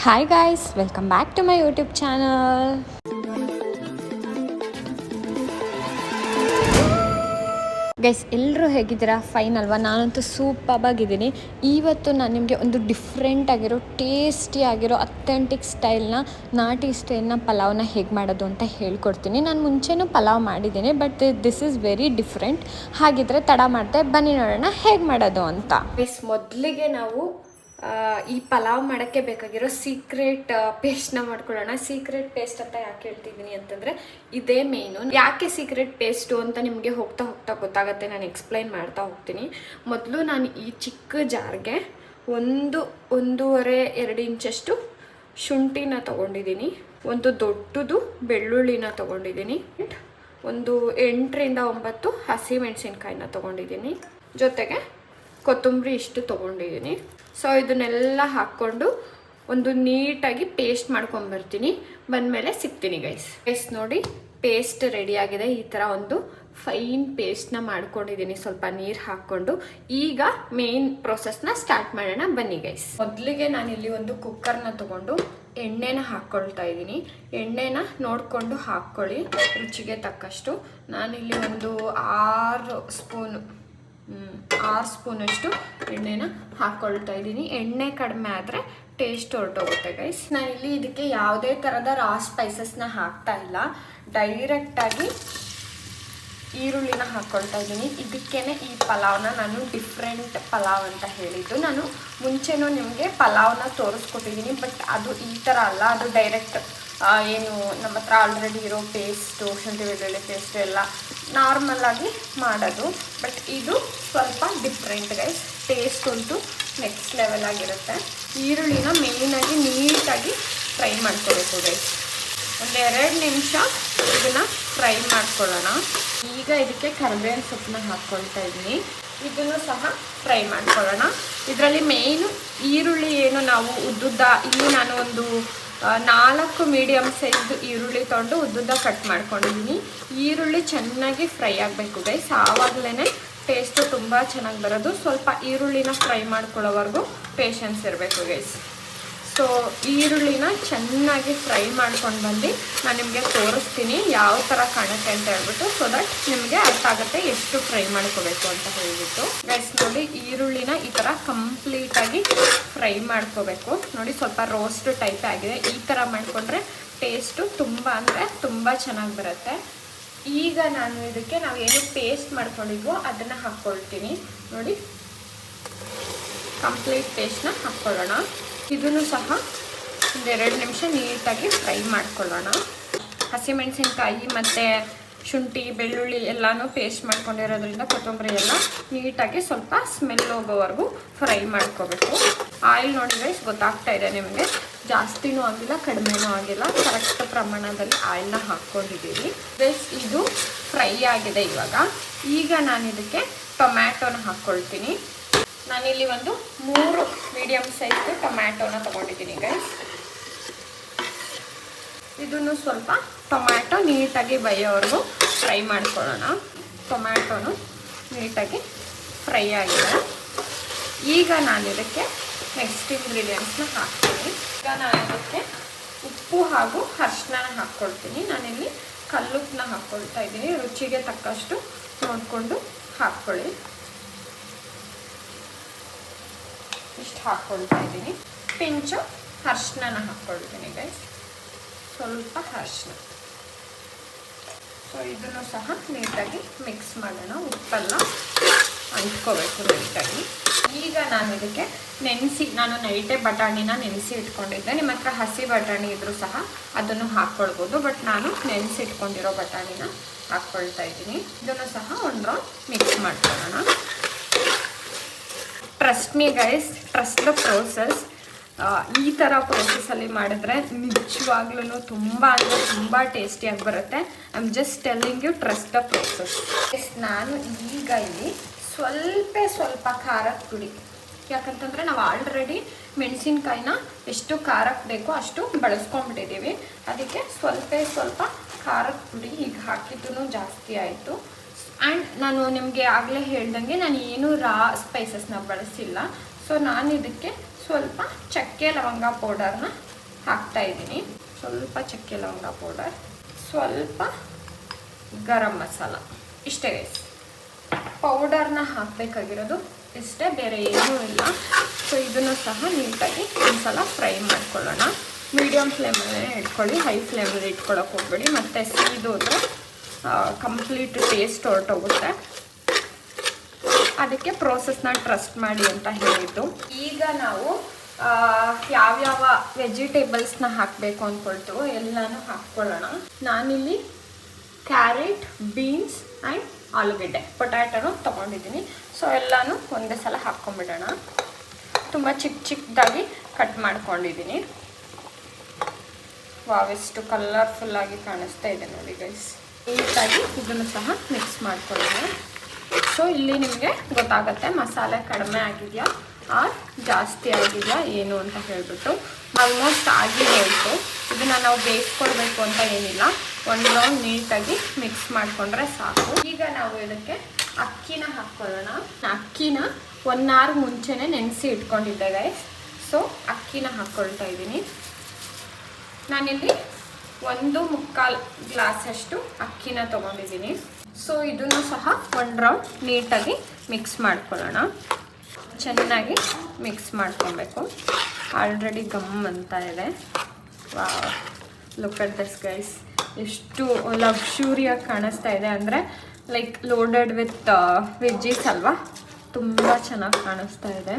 Hi guys, welcome back to my YouTube channel. Guys ಎಲ್ಲರೂ ಹೇಗಿದ್ದೀರಾ? Fine ಅಲ್ವಾ? ನಾನಂತೂ ಸೂಪರ್ಬಾಗಿದ್ದೀನಿ. ಇವತ್ತು ನಾನು ನಿಮಗೆ ಒಂದು ಡಿಫ್ರೆಂಟ್ ಆಗಿರೋ ಟೇಸ್ಟಿ ಆಗಿರೋ ಅಥೆಂಟಿಕ್ ಸ್ಟೈಲ್ನ ನಾಟಿ ಸ್ಟೈಲ್ನ ಪಲಾವ್ನ ಹೇಗೆ ಮಾಡೋದು ಅಂತ ಹೇಳ್ಕೊಡ್ತೀನಿ. ನಾನು ಮುಂಚೆನೂ ಪಲಾವ್ ಮಾಡಿದ್ದೀನಿ, but this is very different. ಹಾಗಿದ್ರೆ ತಡ ಮಾಡ್ದೆ ಬನ್ನಿ ನೋಡೋಣ ಹೇಗೆ ಮಾಡೋದು ಅಂತ. ಗೈಸ್ ಮೊದಲಿಗೆ ನಾವು ಈ ಪಲಾವ್ ಮಾಡೋಕ್ಕೆ ಬೇಕಾಗಿರೋ ಸೀಕ್ರೆಟ್ ಪೇಸ್ಟ್ನ ಮಾಡ್ಕೊಳ್ಳೋಣ. ಸೀಕ್ರೆಟ್ ಪೇಸ್ಟ್ ಅಂತ ಯಾಕೆ ಹೇಳ್ತಿದ್ದೀನಿ ಅಂತಂದರೆ ಇದೇ ಮೇನು. ಯಾಕೆ ಸೀಕ್ರೆಟ್ ಪೇಸ್ಟು ಅಂತ ನಿಮಗೆ ಹೋಗ್ತಾ ಹೋಗ್ತಾ ಗೊತ್ತಾಗುತ್ತೆ, ನಾನು ಎಕ್ಸ್ಪ್ಲೈನ್ ಮಾಡ್ತಾ ಹೋಗ್ತೀನಿ. ಮೊದಲು ನಾನು ಈ ಚಿಕ್ಕ ಜಾರ್ಗೆ 1.5-2 ಇಂಚಷ್ಟು ಶುಂಠಿನ ತೊಗೊಂಡಿದ್ದೀನಿ, ಒಂದು ದೊಡ್ಡದು ಬೆಳ್ಳುಳ್ಳಿನ ತೊಗೊಂಡಿದ್ದೀನಿ, ಒಂದು 8-9 ಹಸಿಮೆಣಸಿನ್ಕಾಯಿನ ತೊಗೊಂಡಿದ್ದೀನಿ, ಜೊತೆಗೆ ಕೊತ್ತಂಬರಿ ಇಷ್ಟು ತೊಗೊಂಡಿದ್ದೀನಿ. ಸೊ ಇದನ್ನೆಲ್ಲ ಹಾಕ್ಕೊಂಡು ಒಂದು ನೀಟಾಗಿ ಪೇಸ್ಟ್ ಮಾಡ್ಕೊಂಬರ್ತೀನಿ. ಬಂದಮೇಲೆ ಸಿಗ್ತೀನಿ ಗೈಸ್ ನೋಡಿ ಪೇಸ್ಟ್ ರೆಡಿಯಾಗಿದೆ. ಈ ಥರ ಒಂದು ಫೈನ್ ಪೇಸ್ಟ್ನ ಮಾಡ್ಕೊಂಡಿದ್ದೀನಿ ಸ್ವಲ್ಪ ನೀರು ಹಾಕ್ಕೊಂಡು. ಈಗ ಮೇನ್ ಪ್ರೊಸೆಸ್ನ ಸ್ಟಾರ್ಟ್ ಮಾಡೋಣ ಬನ್ನಿ ಗೈಸ್. ಮೊದಲಿಗೆ ನಾನಿಲ್ಲಿ ಒಂದು ಕುಕ್ಕರ್ನ ತೊಗೊಂಡು ಎಣ್ಣೆನ ಹಾಕ್ಕೊಳ್ತಾ ಇದ್ದೀನಿ. ಎಣ್ಣೆನ ನೋಡಿಕೊಂಡು ಹಾಕ್ಕೊಳ್ಳಿ ರುಚಿಗೆ ತಕ್ಕಷ್ಟು. ನಾನಿಲ್ಲಿ ಒಂದು 6 ಸ್ಪೂನಷ್ಟು ಎಣ್ಣೆನ ಹಾಕ್ಕೊಳ್ತಾ ಇದ್ದೀನಿ. ಎಣ್ಣೆ ಕಡಿಮೆ ಆದರೆ ಟೇಸ್ಟ್ ಹೊರಟೋಗುತ್ತೆ ಗೈಸ್. ನಾನಿಲ್ಲಿ ಇದಕ್ಕೆ ಯಾವುದೇ ಥರದ ರಾ ಸ್ಪೈಸಸ್ನ ಹಾಕ್ತಾ ಇಲ್ಲ, ಡೈರೆಕ್ಟಾಗಿ ಈರುಳ್ಳಿನ ಹಾಕ್ಕೊಳ್ತಾ ಇದ್ದೀನಿ. ಇದಕ್ಕೇ ಈ ಪಲಾವ್ನ ನಾನು ಡಿಫ್ರೆಂಟ್ ಪಲಾವ್ ಅಂತ ಹೇಳಿದ್ದು. ನಾನು ಮುಂಚೆನೂ ನಿಮಗೆ ಪಲಾವ್ನ ತೋರಿಸ್ಕೊಟ್ಟಿದ್ದೀನಿ, ಬಟ್ ಅದು ಈ ಥರ ಅಲ್ಲ, ಅದು ಡೈರೆಕ್ಟ್ ಏನು ನಮ್ಮ ಹತ್ರ ಆಲ್ರೆಡಿ ಇರೋ ಪೇಸ್ಟು, ಶುಂಠಿ ಬೆಳ್ಳುಳ್ಳಿ ಪೇಸ್ಟು ಎಲ್ಲ ನಾರ್ಮಲಾಗಿ ಮಾಡೋದು. ಬಟ್ ಇದು ಸ್ವಲ್ಪ ಡಿಫ್ರೆಂಟ್ ಗೈಸ್. ಟೇಸ್ಟ್ ಅಂತೂ ನೆಕ್ಸ್ಟ್ ಲೆವೆಲ್ ಆಗಿರುತ್ತೆ. ಈರುಳ್ಳಿನ ಮೇಯ್ನಾಗಿ ನೀಟಾಗಿ ಫ್ರೈ ಮಾಡ್ಕೋಬೇಕು ಗೈಸ್. 1-2 ನಿಮಿಷ ಇದನ್ನು ಫ್ರೈ ಮಾಡ್ಕೊಳ್ಳೋಣ. ಈಗ ಇದಕ್ಕೆ ಕರಿಬೇವಿನ ಸೊಪ್ಪನ್ನ ಹಾಕ್ಕೊಳ್ತಾ ಇದ್ದೀನಿ, ಇದನ್ನು ಸಹ ಫ್ರೈ ಮಾಡ್ಕೊಳ್ಳೋಣ. ಇದರಲ್ಲಿ ಮೇಯ್ನು ಈರುಳ್ಳಿ ಏನು ನಾವು ಉದ್ದುದ್ದ, ಇಲ್ಲಿ ನಾನು ಒಂದು 4 ಮೀಡಿಯಮ್ ಸೈಜ್ ಈರುಳ್ಳಿ ತೊಗೊಂಡು ಉದ್ದುದ್ದ ಕಟ್ ಮಾಡ್ಕೊಂಡಿದ್ದೀನಿ. ಈರುಳ್ಳಿ ಚೆನ್ನಾಗಿ ಫ್ರೈ ಆಗಬೇಕು ಗೈಸ್, ಆವಾಗಲೇ ಟೇಸ್ಟು ತುಂಬ ಚೆನ್ನಾಗಿ ಬರೋದು. ಸ್ವಲ್ಪ ಈರುಳ್ಳಿನ ಫ್ರೈ ಮಾಡ್ಕೊಳ್ಳೋವರೆಗೂ ಪೇಷನ್ಸ್ ಇರಬೇಕು ಗೈಸ್. ಸೊ ಈರುಳ್ಳಿನ ಚೆನ್ನಾಗಿ ಫ್ರೈ ಮಾಡ್ಕೊಂಡು ಬಂದು ನಾನು ನಿಮಗೆ ತೋರಿಸ್ತೀನಿ ಯಾವ ಥರ ಕಾಣುತ್ತೆ ಅಂತ ಹೇಳ್ಬಿಟ್ಟು, ಸೊ ದಟ್ ನಿಮಗೆ ಅರ್ಥ ಆಗುತ್ತೆ ಎಷ್ಟು ಫ್ರೈ ಮಾಡ್ಕೋಬೇಕು ಅಂತ ಹೇಳ್ಬಿಟ್ಟು. ಗೈಸ್ ನೋಡಿ ಈರುಳ್ಳಿನ ಈ ಥರ ಕಂಪ್ಲೀಟಾಗಿ ಫ್ರೈ ಮಾಡ್ಕೋಬೇಕು. ನೋಡಿ ಸ್ವಲ್ಪ ರೋಸ್ಟ್ ಟೈಪ್ ಆಗಿದೆ. ಈ ಥರ ಮಾಡಿಕೊಂಡ್ರೆ ಟೇಸ್ಟು ತುಂಬ ಅಂದರೆ ತುಂಬ ಚೆನ್ನಾಗಿ ಬರುತ್ತೆ. ಈಗ ನಾನು ಇದಕ್ಕೆ ನಾವೇನು ಪೇಸ್ಟ್ ಮಾಡ್ಕೊಂಡಿದ್ವೋ ಅದನ್ನು ಹಾಕ್ಕೊಳ್ತೀನಿ. ನೋಡಿ ಕಂಪ್ಲೀಟ್ ಪೇಸ್ಟ್ನ ಹಾಕ್ಕೊಳ್ಳೋಣ. ಇದನ್ನು ಸಹ 1-2 ನಿಮಿಷ ನೀಟಾಗಿ ಫ್ರೈ ಮಾಡ್ಕೊಳ್ಳೋಣ. ಹಸಿಮೆಣಸಿನ್ಕಾಯಿ ಮತ್ತು ಶುಂಠಿ ಬೆಳ್ಳುಳ್ಳಿ ಎಲ್ಲನೂ ಪೇಸ್ಟ್ ಮಾಡ್ಕೊಂಡಿರೋದ್ರಿಂದ ಕೊತ್ತಂಬರಿ ಎಲ್ಲ ನೀಟಾಗಿ ಸ್ವಲ್ಪ ಸ್ಮೆಲ್ ಹೋಗೋವರೆಗೂ ಫ್ರೈ ಮಾಡ್ಕೋಬೇಕು. ಆಯಿಲ್ ನೋಡಿ ಗೈಸ್ ಗೊತ್ತಾಗ್ತಾ ಇದೆ ನಿಮಗೆ, ಜಾಸ್ತಿನೂ ಆಗಿಲ್ಲ ಕಡಿಮೆನೂ ಆಗಿಲ್ಲ, ಕರೆಕ್ಟ್ ಪ್ರಮಾಣದಲ್ಲಿ ಆಯಿಲ್ನ ಹಾಕ್ಕೊಂಡಿದ್ದೀವಿ ಗೈಸ್. ಇದು ಫ್ರೈ ಆಗಿದೆ. ಈಗ ನಾನು ಇದಕ್ಕೆ ಟೊಮ್ಯಾಟೋನ ಹಾಕ್ಕೊಳ್ತೀನಿ. ನಾನಿಲ್ಲಿ ಒಂದು 3 ಮೀಡಿಯಮ್ ಸೈಜ್ ಟೊಮ್ಯಾಟೋನ ತೊಗೊಂಡಿದ್ದೀನಿ ಗೈಸ್. ಇದನ್ನು ಸ್ವಲ್ಪ ಟೊಮ್ಯಾಟೊ ನೀಟಾಗಿ ಬೇಯೋವರೆಗೂ ಫ್ರೈ ಮಾಡ್ಕೊಳ್ಳೋಣ. ಟೊಮ್ಯಾಟೊನು ನೀಟಾಗಿ ಫ್ರೈ ಆಗಿದೆ. ಈಗ ನಾನು ಇದಕ್ಕೆ ನೆಕ್ಸ್ಟ್ ಇಂಗ್ರೀಡಿಯೆಂಟ್ಸ್ನ ಹಾಕ್ತೀನಿ. ಈಗ ನಾನು ಇದಕ್ಕೆ ಉಪ್ಪು ಹಾಗೂ ಅರಿಶಿನ ಹಾಕ್ಕೊಳ್ತೀನಿ. ನಾನಿಲ್ಲಿ ಕಲ್ಲುಪ್ಪನ್ನ ಹಾಕ್ಕೊಳ್ತಾ ಇದ್ದೀನಿ. ರುಚಿಗೆ ತಕ್ಕಷ್ಟು ನೋಡಿಕೊಂಡು ಹಾಕ್ಕೊಳ್ಳಿ. ಇಷ್ಟು ಹಾಕ್ಕೊಳ್ತಾ ಇದ್ದೀನಿ. ಪಿಂಚು ಅರಿಶಿನ ಹಾಕ್ಕೊಳ್ತೀನಿ ಗೈಸ್, ಸ್ವಲ್ಪ ಅರಿಶಿನ. ಸೊ ಇದನ್ನು ಸಹ ನೀಟಾಗಿ ಮಿಕ್ಸ್ ಮಾಡೋಣ. ಉಪ್ಪೆಲ್ಲ ಅಂಟ್ಕೋಬೇಕು ನೀಟಾಗಿ. ಈಗ ನಾನು ಇದಕ್ಕೆ ನಾನು ನೈಟೇ ಬಟಾಣಿನ ನೆನೆಸಿ ಇಟ್ಕೊಂಡಿದ್ದೆ. ನಿಮ್ಮ ಹತ್ರ ಹಸಿ ಬಟಾಣಿ ಇದ್ರೂ ಸಹ ಅದನ್ನು ಹಾಕ್ಕೊಳ್ಬೋದು, ಬಟ್ ನಾನು ನೆನೆಸಿ ಇಟ್ಕೊಂಡಿರೋ ಬಟಾಣಿನ ಹಾಕ್ಕೊಳ್ತಾ ಇದ್ದೀನಿ. ಇದನ್ನು ಸಹ ಒಂದು ರೌಂಡ್ ಮಿಕ್ಸ್ ಮಾಡ್ಕೊಳ್ಳೋಣ. Trust me guys, trust the process. ಈ ಥರ ಪ್ರೋಸೆಸ್ಸಲ್ಲಿ ಮಾಡಿದ್ರೆ ನಿಜವಾಗ್ಲೂ ತುಂಬ ಅಂದರೆ ತುಂಬ ಟೇಸ್ಟಿಯಾಗಿ ಬರುತ್ತೆ. I am just telling you, trust the process. ನಾನು ಈಗ ಇಲ್ಲಿ ಸ್ವಲ್ಪ ಖಾರದ ಪುಡಿ, ಯಾಕಂತಂದರೆ ನಾವು ಆಲ್ರೆಡಿ ಮೆಣಸಿನ್ಕಾಯಿನ ಎಷ್ಟು ಖಾರಕ್ಕೆ ಬೇಕೋ ಅಷ್ಟು ಬಳಸ್ಕೊಂಡ್ಬಿಟ್ಟಿದ್ದೀವಿ. ಅದಕ್ಕೆ ಸ್ವಲ್ಪ ಖಾರದ ಪುಡಿ ಈಗ ಹಾಕಿದ್ದು ಜಾಸ್ತಿ ಆಯಿತು. ಆ್ಯಂಡ್ ನಾನು ನಿಮಗೆ ಆಗಲೇ ಹೇಳ್ದಂಗೆ ನಾನು ಏನೂ ರಾ ಸ್ಪೈಸಸ್ನ ಬಳಸಿಲ್ಲ. ಸೊ ನಾನು ಇದಕ್ಕೆ ಸ್ವಲ್ಪ ಚಕ್ಕೆ ಲವಂಗ ಪೌಡರ್ನ ಹಾಕ್ತಾಯಿದ್ದೀನಿ. ಸ್ವಲ್ಪ ಚಕ್ಕೆ ಲವಂಗ ಪೌಡರ್, ಸ್ವಲ್ಪ ಗರಂ ಮಸಾಲ, ಇಷ್ಟೇ ಗೈಸ್. ಪೌಡರ್ನ ಹಾಕಬೇಕಾಗಿರೋದು ಇಷ್ಟೇ, ಬೇರೆ ಏನೂ ಇಲ್ಲ. ಸೊ ಇದನ್ನು ಸಹ ನೀಟಾಗಿ ಒಂದ್ಸಲ ಫ್ರೈ ಮಾಡ್ಕೊಳ್ಳೋಣ. ಮೀಡಿಯಮ್ ಫ್ಲೇಮಲ್ಲೇ ಇಟ್ಕೊಳ್ಳಿ, ಹೈ ಫ್ಲೇಮಲ್ಲಿ ಇಟ್ಕೊಳ್ಳೋಕೆ ಹೋಗ್ಬೇಡಿ, ಮತ್ತು ಸೀದೋದ್ರೆ ಕಂಪ್ಲೀಟ್ ಟೇಸ್ಟ್ ಹೊರಟೋಗುತ್ತೆ. ಅದಕ್ಕೆ ಪ್ರೋಸೆಸ್ನ ಟ್ರಸ್ಟ್ ಮಾಡಿ ಅಂತ ಹೇಳಿದ್ದು. ಈಗ ನಾವು ಯಾವ್ಯಾವ ವೆಜಿಟೇಬಲ್ಸ್ನ ಹಾಕಬೇಕು ಅಂದ್ಕೊಳ್ತೀವೋ ಎಲ್ಲನೂ ಹಾಕ್ಕೊಳ್ಳೋಣ. ನಾನಿಲ್ಲಿ ಕ್ಯಾರೆಟ್, ಬೀನ್ಸ್ ಆ್ಯಂಡ್ ಆಲೂಗೆಡ್ಡೆ, ಪೊಟ್ಯಾಟೊನು ತೊಗೊಂಡಿದ್ದೀನಿ. ಸೊ ಎಲ್ಲನೂ ಒಂದೇ ಸಲ ಹಾಕ್ಕೊಂಬಿಡೋಣ. ತುಂಬ ಚಿಕ್ಕದಾಗಿ ಕಟ್ ಮಾಡ್ಕೊಂಡಿದ್ದೀನಿ. ಎಷ್ಟು ಕಲರ್ಫುಲ್ಲಾಗಿ ಕಾಣಿಸ್ತಾ ಇದೆ ನೋಡಿ ಗೈಸ್. ನೀಟಾಗಿ ಇದನ್ನು ಸಹ ಮಿಕ್ಸ್ ಮಾಡ್ಕೊಳ್ಳೋಣ. ಸೊ ಇಲ್ಲಿ ನಿಮಗೆ ಗೊತ್ತಾಗುತ್ತೆ ಮಸಾಲೆ ಕಡಿಮೆ ಆಗಿದೆಯಾ ಆರ್ ಜಾಸ್ತಿ ಆಗಿದೆಯಾ ಏನು ಅಂತ ಹೇಳಿಬಿಟ್ಟು. ಆಲ್ಮೋಸ್ಟ್ ಆಗಿ ಹೋಯಿತು. ಇದನ್ನು ನಾವು ಬೇಯಿಸ್ಕೊಳ್ಬೇಕು ಅಂತ ಏನಿಲ್ಲ, ಒಂದು ರೌಂಡ್ ನೀಟಾಗಿ ಮಿಕ್ಸ್ ಮಾಡಿಕೊಂಡ್ರೆ ಸಾಕು. ಈಗ ನಾವು ಇದಕ್ಕೆ ಅಕ್ಕಿನ ಹಾಕ್ಕೊಳ್ಳೋಣ. ಅಕ್ಕಿನ 1 hour ಮುಂಚೆನೇ ನೆನೆಸಿ ಇಟ್ಕೊಂಡಿದ್ದೆ ಗೈಸ್. ಸೊ ಅಕ್ಕಿನ ಹಾಕ್ಕೊಳ್ತಾ ಇದ್ದೀನಿ. ನಾನಿಲ್ಲಿ 1.25 ಗ್ಲಾಸಷ್ಟು ಅಕ್ಕಿನ ತೊಗೊಂಡಿದ್ದೀನಿ. ಸೊ ಇದನ್ನು ಸಹ 1 ರೌಂಡ್ ನೀಟಾಗಿ ಮಿಕ್ಸ್ ಮಾಡ್ಕೊಳ್ಳೋಣ. ಚೆನ್ನಾಗಿ ಮಿಕ್ಸ್ ಮಾಡ್ಕೊಬೇಕು. ಆಲ್ರೆಡಿ ಗಮ್ ಅಂತ ಇದೆ. Wow, look at this guys. ಎಷ್ಟು ಲಕ್ಸುರಿಯಾಗಿ ಕಾಣಿಸ್ತಾ ಇದೆ ಅಂದರೆ ಲೈಕ್ ಲೋಡೆಡ್ ವಿತ್ ವೆಜ್ಜೀಸ್ ಅಲ್ವಾ, ತುಂಬ ಚೆನ್ನಾಗಿ ಕಾಣಿಸ್ತಾ ಇದೆ.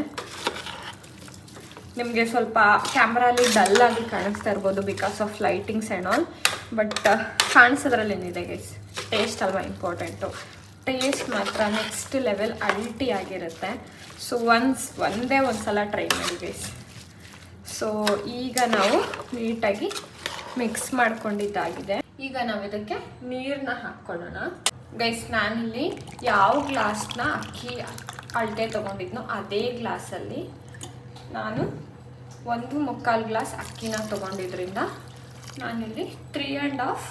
ನಿಮಗೆ ಸ್ವಲ್ಪ ಕ್ಯಾಮ್ರಲ್ಲಿ ಡಲ್ಲಾಗಿ ಕಾಣಿಸ್ತಾ ಇರ್ಬೋದು because of lightings and all, but ಕಾಣಿಸೋದ್ರಲ್ಲಿ ಏನಿದೆ ಗೈಸ್, ಟೇಸ್ಟ್ ಅಲ್ವಾ ಇಂಪಾರ್ಟೆಂಟು. ಟೇಸ್ಟ್ ಮಾತ್ರ ನೆಕ್ಸ್ಟ್ ಲೆವೆಲ್ ಅಲ್ಟಿ ಆಗಿರುತ್ತೆ. ಸೊ ಒಂದೇ ಒಂದು ಸಲ ಟ್ರೈ ಮಾಡಿ ಗೈಸ್. ಸೊ ಈಗ ನಾವು ನೀಟಾಗಿ ಮಿಕ್ಸ್ ಮಾಡ್ಕೊಂಡಿದ್ದಾಗಿದೆ. ಈಗ ನಾವು ಇದಕ್ಕೆ ನೀರನ್ನ ಹಾಕ್ಕೊಳ್ಳೋಣ ಗೈಸ್. ನಾನಿಲ್ಲಿ ಯಾವ ಗ್ಲಾಸ್ನ ಅಕ್ಕಿ ಅಳತೆ ತೊಗೊಂಡಿದ್ನೋ ಅದೇ ಗ್ಲಾಸಲ್ಲಿ ನಾನು 1.25 ಗ್ಲಾಸ್ ಅಕ್ಕಿನ ತೊಗೊಂಡಿದ್ರಿಂದ ನಾನಿಲ್ಲಿ 3.5,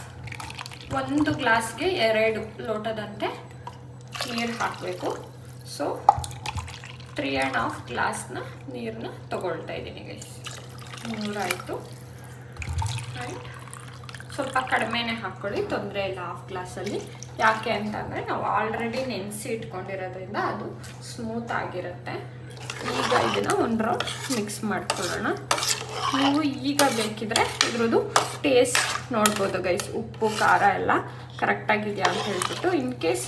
1 ಗ್ಲಾಸ್ಗೆ 2 ಲೋಟದಂತೆ ನೀರು ಹಾಕಬೇಕು. ಸೊ 3.5 ಗ್ಲಾಸ್ನ ನೀರನ್ನ ತೊಗೊಳ್ತಾ ಇದ್ದೀನಿ ಗೈಸ್. 3 ಆಯಿತು. ಆ್ಯಂಡ್ ಸ್ವಲ್ಪ ಕಡಿಮೆನೇ ಹಾಕ್ಕೊಳ್ಳಿ, ತೊಂದರೆ ಇಲ್ಲ 1/2 ಗ್ಲಾಸಲ್ಲಿ. ಯಾಕೆ ಅಂತಂದರೆ ನಾವು ಆಲ್ರೆಡಿ ನೆನೆಸಿ ಇಟ್ಕೊಂಡಿರೋದ್ರಿಂದ ಅದು ಸ್ಮೂತ್ ಆಗಿರುತ್ತೆ. ಈಗ ಇದನ್ನು 1 ರೌಂಡ್ ಮಿಕ್ಸ್ ಮಾಡ್ಕೊಳ್ಳೋಣ. ನೀವು ಈಗ ಬೇಕಿದ್ರೆ ಇದ್ರದ್ದು ಟೇಸ್ಟ್ ನೋಡ್ಬೋದು ಗೈಸ್, ಉಪ್ಪು ಖಾರ ಎಲ್ಲ ಕರೆಕ್ಟಾಗಿದೆಯಾ ಅಂತ ಹೇಳ್ಬಿಟ್ಟು. ಇನ್ ಕೇಸ್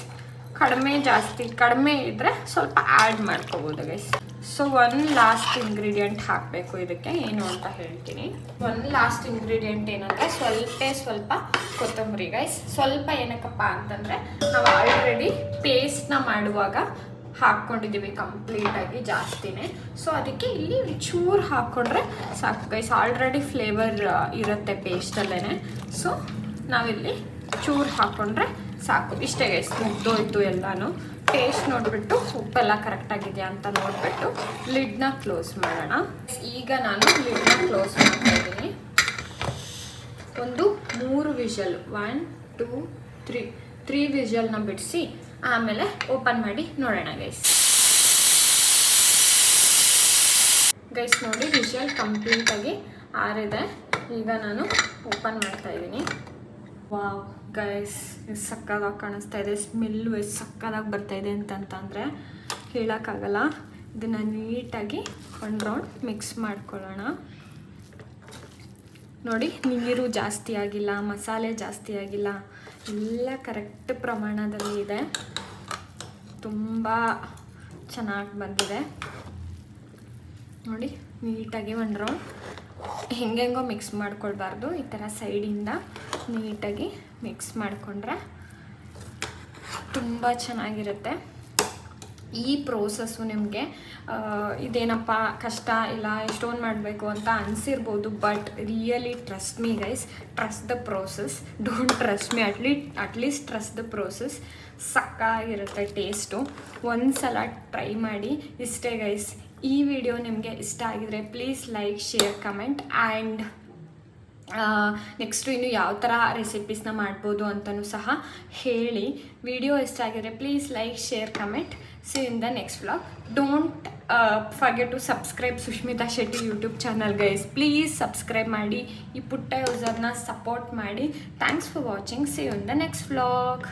ಕಡಿಮೆ ಇದ್ದರೆ ಸ್ವಲ್ಪ ಆ್ಯಡ್ ಮಾಡ್ಕೋಬೋದು ಗೈಸ್. ಸೊ 1 ಲಾಸ್ಟ್ ಇಂಗ್ರೀಡಿಯೆಂಟ್ ಹಾಕಬೇಕು ಇದಕ್ಕೆ, ಏನು ಅಂತ ಹೇಳ್ತೀನಿ. 1 ಲಾಸ್ಟ್ ಇಂಗ್ರೀಡಿಯೆಂಟ್ ಏನಂದರೆ ಸ್ವಲ್ಪ ಕೊತ್ತಂಬರಿ ಗೈಸ್. ಸ್ವಲ್ಪ ಏನಕ್ಕಪ್ಪ ಅಂತಂದರೆ ನಾವು ಆಲ್ರೆಡಿ ಪೇಸ್ಟ್ನ ಮಾಡುವಾಗ ಹಾಕ್ಕೊಂಡಿದ್ದೀವಿ ಕಂಪ್ಲೀಟಾಗಿ ಜಾಸ್ತಿನೇ. ಸೊ ಅದಕ್ಕೆ ಇಲ್ಲಿ ಚೂರು ಹಾಕ್ಕೊಂಡ್ರೆ ಸಾಕು ಗೈಸ್. ಆಲ್ರೆಡಿ ಫ್ಲೇವರ್ ಇರುತ್ತೆ ಪೇಸ್ಟಲ್ಲೇ. ಸೊ ನಾವಿಲ್ಲಿ ಚೂರು ಹಾಕ್ಕೊಂಡ್ರೆ ಸಾಕು, ಇಷ್ಟೇ ಗೈಸ್. ಮುಗ್ದೋಯ್ತು ಎಲ್ಲನೂ. ಟೇಸ್ಟ್ ನೋಡಿಬಿಟ್ಟು ಉಪ್ಪೆಲ್ಲ ಕರೆಕ್ಟಾಗಿದೆಯಾ ಅಂತ ನೋಡಿಬಿಟ್ಟು ಲಿಡ್ನ ಕ್ಲೋಸ್ ಮಾಡೋಣ. ಈಗ ನಾನು ಲಿಡ್ನ ಕ್ಲೋಸ್ ಮಾಡ್ತಾ ಇದ್ದೀನಿ. ಒಂದು 3 ವಿಷಲ್, 1 2 3 ವಿಷಲ್ನ ಬಿಡಿಸಿ ಆಮೇಲೆ ಓಪನ್ ಮಾಡಿ ನೋಡೋಣ ಗೈಸ್. ನೋಡಿ ವಿಷಲ್ ಕಂಪ್ಲೀಟಾಗಿ ಆರಿದೆ. ಈಗ ನಾನು ಓಪನ್ ಮಾಡ್ತಾ ಇದ್ದೀನಿ. ವಾವ್ ಗೈಸ್, ಎಷ್ಟು ಸಕ್ಕದಾಗಿ ಕಾಣಿಸ್ತಾ ಇದೆ. ಸ್ಮೆಲ್ಲು ಎಷ್ಟು ಸಕ್ಕದಾಗಿ ಬರ್ತಾಯಿದೆ ಅಂತಂದರೆ ಹೇಳೋಕ್ಕಾಗಲ್ಲ. ಇದನ್ನು ನೀಟಾಗಿ 1 ರೌಂಡ್ ಮಿಕ್ಸ್ ಮಾಡ್ಕೊಳ್ಳೋಣ. ನೋಡಿ, ನೀರು ಜಾಸ್ತಿ ಆಗಿಲ್ಲ, ಮಸಾಲೆ ಜಾಸ್ತಿ ಆಗಿಲ್ಲ, ಎಲ್ಲ ಕರೆಕ್ಟ್ ಪ್ರಮಾಣದಲ್ಲಿ ಇದೆ. ತುಂಬ ಚೆನ್ನಾಗಿ ಬಂದಿದೆ ನೋಡಿ. ನೀಟಾಗಿ 1 ರೌಂಡ್ ಹೆಂಗೆಂಗೋ ಮಿಕ್ಸ್ ಮಾಡ್ಕೊಳ್ಬಾರ್ದು, ಈ ಥರ ಸೈಡಿಂದ ನೀಟಾಗಿ ಮಿಕ್ಸ್ ಮಾಡಿಕೊಂಡ್ರೆ ತುಂಬ ಚೆನ್ನಾಗಿರುತ್ತೆ. ಈ ಪ್ರೋಸೆಸ್ಸು ನಿಮಗೆ ಇದೇನಪ್ಪ ಕಷ್ಟ ಇಲ್ಲ, ಎಷ್ಟೊಂದು ಮಾಡಬೇಕು ಅಂತ ಅನಿಸಿರ್ಬೋದು. But really trust me guys, trust the process, don't trust me, at least trust the process. ಸಕ್ಕಾಗಿರುತ್ತೆ ಟೇಸ್ಟು. ಒಂದು ಸಲ ಟ್ರೈ ಮಾಡಿ. ಇಷ್ಟೇ ಗೈಸ್. ಈ ವಿಡಿಯೋ ನಿಮಗೆ ಇಷ್ಟ ಆಗಿದರೆ please like, share, comment and next ಇನ್ನು ಯಾವ ಥರ ರೆಸಿಪೀಸ್ನ ಮಾಡ್ಬೋದು ಅಂತಲೂ ಸಹ ಹೇಳಿ. ವಿಡಿಯೋ ಇಷ್ಟ ಆಗಿದರೆ please like, share, comment. See in the next vlog. Don't forget to subscribe Sushmita Shetty YouTube channel guys. Please subscribe ಮಾಡಿ, ಈ ಪುಟ್ಟ ಯೂಸರ್ನ ಸಪೋರ್ಟ್ ಮಾಡಿ. Thanks for watching. See you in the next vlog.